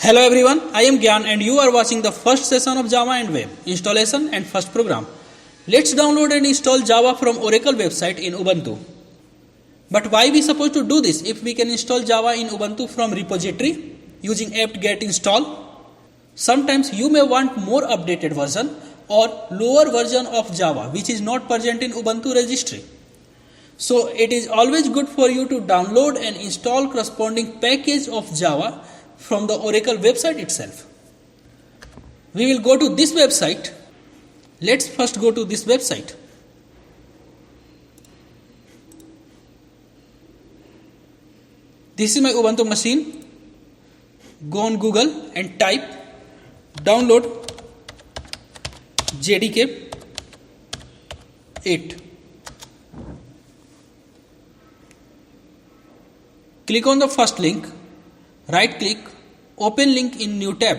Hello everyone, I am Gyan and you are watching the first session of Java and Web, installation and first program. Let's download and install Java from Oracle website in Ubuntu. But why we supposed to do this if we can install Java in Ubuntu from repository using apt-get install? Sometimes you may want more updated version or lower version of Java which is not present in Ubuntu registry. So it is always good for you to download and install corresponding package of Java from the Oracle website itself. We will go to this website. Let's first go to this website. This is my Ubuntu machine. Go on Google and type download JDK 8. Click on the first link, right click, open link in new tab.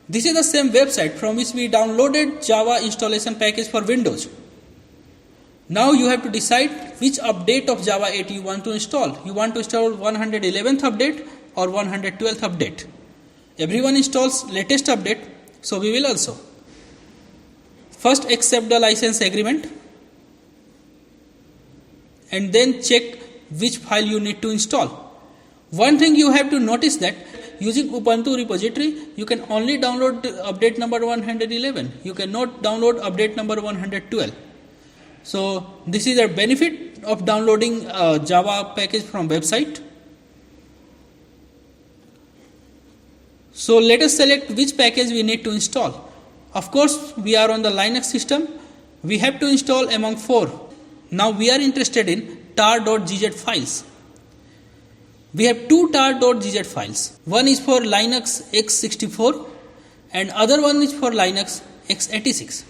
This is the same website from which we downloaded Java installation package for Windows. Now you have to decide which update of Java 8 you want to install. You want to install 111th update or 112th update. Everyone installs latest update, so we will also. First accept the license agreement and then check which file you need to install. One thing you have to notice that using Ubuntu repository you can only download update number 111. You cannot download update number 112. So this is a benefit of downloading a Java package from website. So let us select which package we need to install. Of course, we are on the Linux system. We have to install among 4. Now we are interested in tar.gz files. We have 2 tar.gz files. One is for Linux x64 and other one is for Linux x86.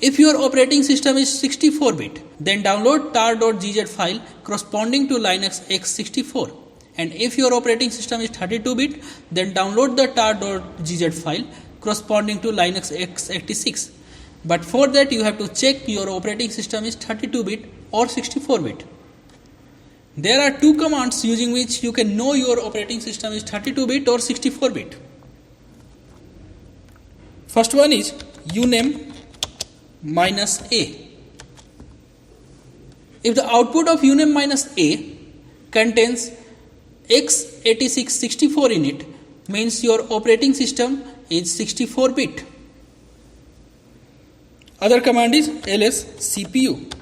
If your operating system is 64-bit, then download tar.gz file corresponding to Linux x64. And if your operating system is 32-bit, then download the tar.gz file corresponding to Linux x86. But for that you have to check your operating system is 32-bit or 64-bit. There are 2 commands using which you can know your operating system is 32-bit or 64-bit. First one is uname -a. If the output of uname -a contains x86 64 in it, means your operating system is 64-bit. Other command is ls cpu.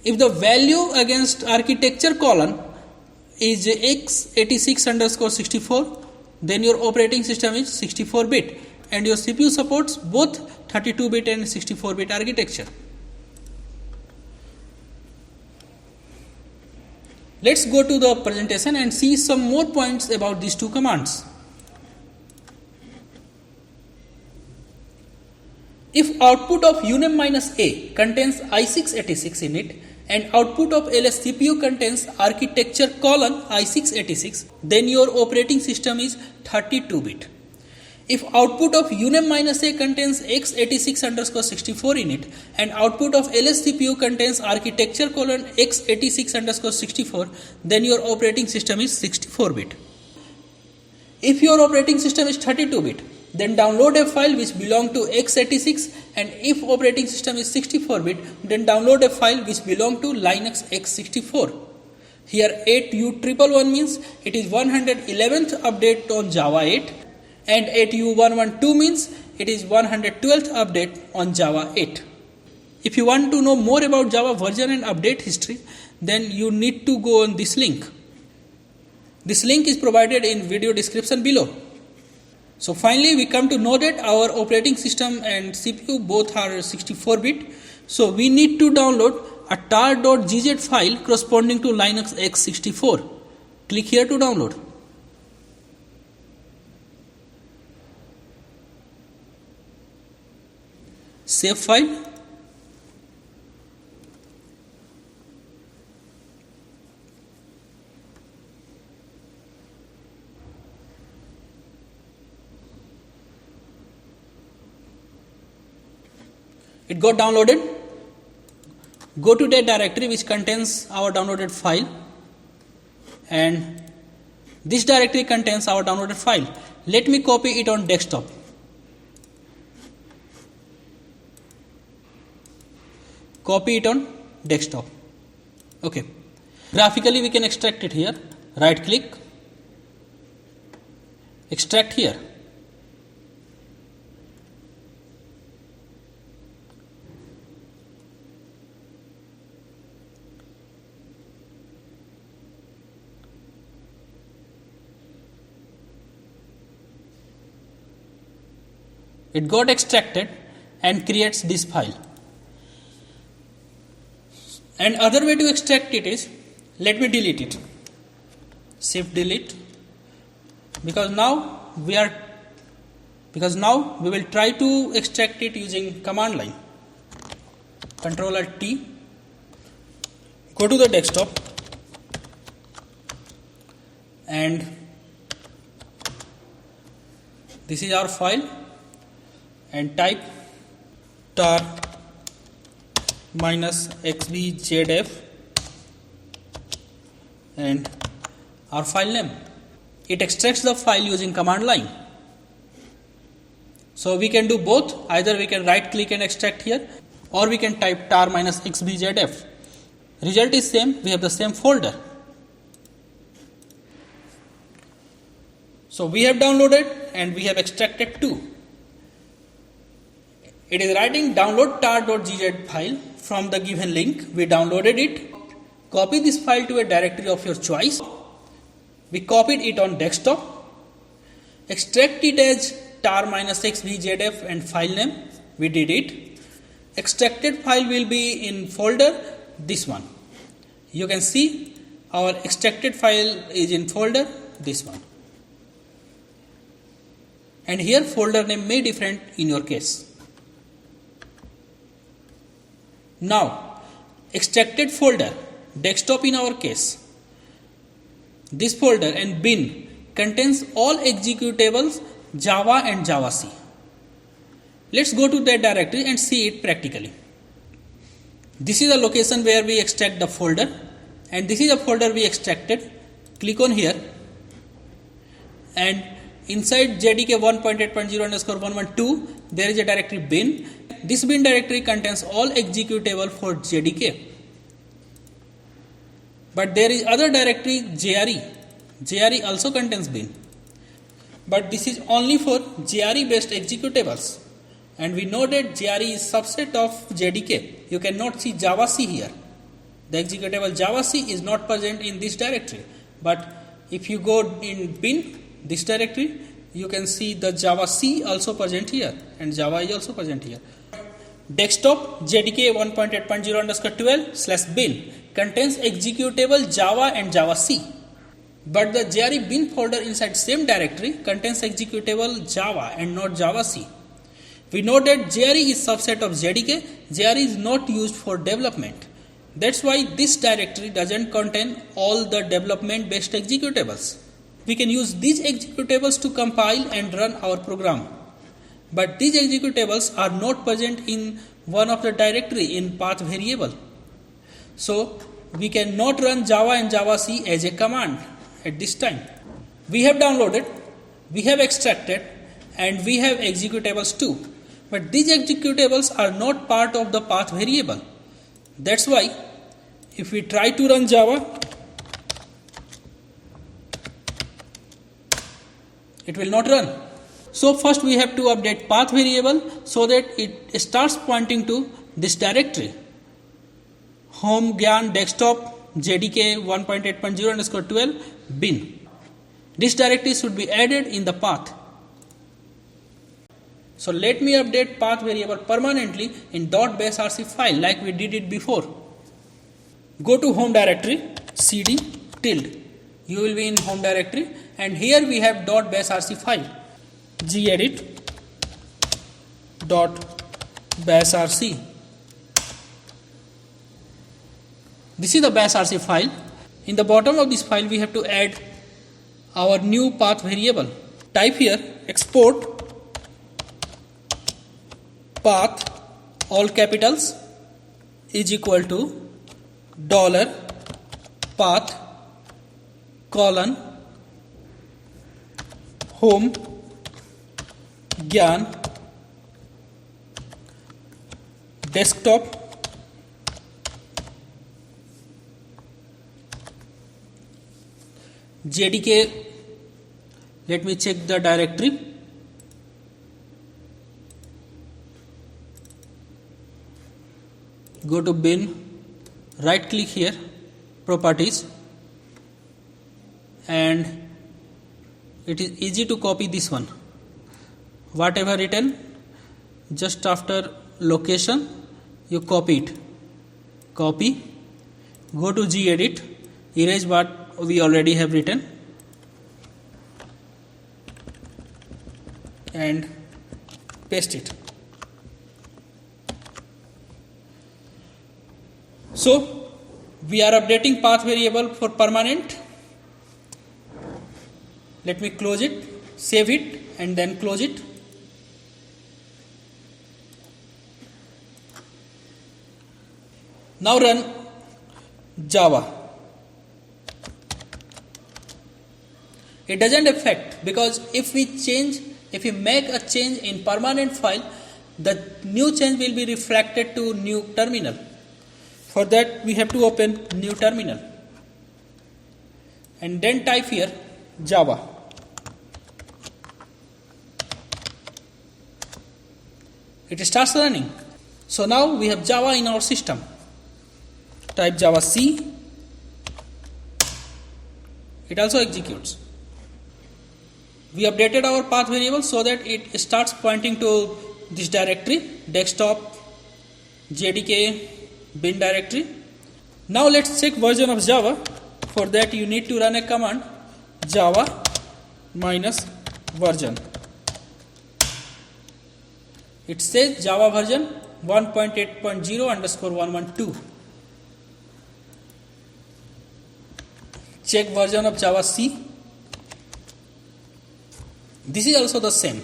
If the value against architecture colon is x86 underscore 64, then your operating system is 64-bit and your CPU supports both 32-bit and 64-bit architecture. Let's go to the presentation and see some more points about these 2 commands. If output of uname -a contains i686 in it and output of ls cpu contains architecture colon i686, then your operating system is 32-bit. If output of uname -a contains x86 underscore 64 in it and output of ls cpu contains architecture colon x86 underscore 64, then your operating system is 64-bit. If your operating system is 32-bit, then download a file which belong to x86, and if operating system is 64-bit, then download a file which belong to Linux x64. Here 8u111 means it is 111th update on Java 8 and 8u112 means it is 112th update on Java 8. If you want to know more about Java version and update history, then you need to go on this link. This link is provided in video description below. So finally we come to know that our operating system and CPU both are 64-bit. So we need to download a tar.gz file corresponding to Linux x64. Click here to download. Save file. It got downloaded. Go to that directory which contains our downloaded file, and this directory contains our downloaded file. Let me copy it on desktop. Copy it on desktop. Okay. Graphically we can extract it here. Right click, extract here. It got extracted and creates this file. And other way to extract it is, let me delete it. Shift delete. Because now we will try to extract it using command line. Control Alt T. Go to the desktop and this is our file, and type tar -xbzdef and our file name. It extracts the file using command line. So we can do both. Either we can right click and extract here, or we can type tar -xbzdef. Result is same. We have the same folder. So we have downloaded and we have extracted too. It is writing download tar.gz file from the given link. We downloaded it. Copy this file to a directory of your choice. We copied it on desktop. Extract it as tar -xbzdef and file name. We did it. Extracted file will be in folder this one. You can see our extracted file is in folder this one. And here folder name may different in your case. Now, extracted folder, desktop in our case, this folder and bin contains all executables Java and Javac. Let's go to that directory and see it practically. This is the location where we extract the folder, and this is the folder we extracted. Click on here, and inside JDK 1.8.0_112 there is a directory bin. This bin directory contains all executable for JDK. But there is other directory JRE. JRE also contains bin. But this is only for JRE based executables. And we know that JRE is subset of JDK. You cannot see Javac here. The executable Javac is not present in this directory. But if you go in bin, this directory, you can see the Javac also present here, and Java is also present here. Desktop JDK 1.8.0_12/bin contains executable Java and Javac. But the JRE bin folder inside same directory contains executable Java and not Javac. We know that JRE is subset of JDK. JRE is not used for development. That's why this directory doesn't contain all the development based executables. We can use these executables to compile and run our program. But these executables are not present in one of the directory in path variable. So we cannot run Java and Javac as a command at this time. We have downloaded, we have extracted, and we have executables too. But these executables are not part of the path variable. That's why if we try to run Java, it will not run. So first we have to update path variable so that it starts pointing to this directory. Home Gyan desktop JDK 1.8.0_12 bin. This directory should be added in the path. So let me update path variable permanently in .basrc file like we did it before. Go to home directory, cd tilde. You will be in home directory, and here we have .basrc file. Gedit .basrc. This is the basrc file. In the bottom of this file we have to add our new path variable. Type here export path all capitals is equal to dollar path colon home gyan desktop JDK. Let me check the directory. Go to bin, right click here, properties, and it is easy to copy this one. Whatever written, just after location, you copy it. Copy, go to gedit, erase what we already have written, and paste it. So we are updating path variable for permanent. Let me close it, save it, and then close it. Now run Java. It doesn't affect, because if we make a change in permanent file, the new change will be reflected to new terminal. For that we have to open new terminal and then type here Java. It starts running. So now we have Java in our system. Type Java C. It also executes. We updated our path variable so that it starts pointing to this directory, desktop, JDK, bin directory. Now let's check version of Java. For that you need to run a command java minus version. It says Java version 1.8.0/112. Check version of Java C. This is also the same.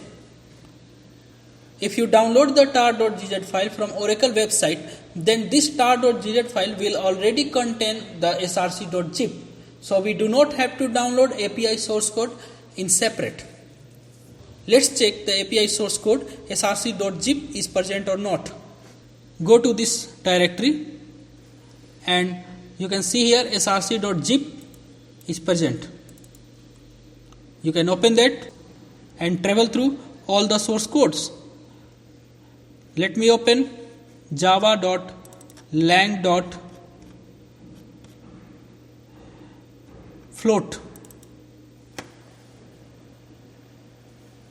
If you download the tar.gz file from Oracle website, then this tar.gz file will already contain the src.zip. So we do not have to download API source code in separate. Let's check the API source code src.zip is present or not. Go to this directory and you can see here src.zip is present. You can open that and travel through all the source codes. Let me open java.lang.float.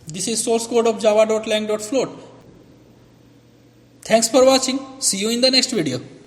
This is source code of java.lang.float. Thanks for watching. See you in the next video.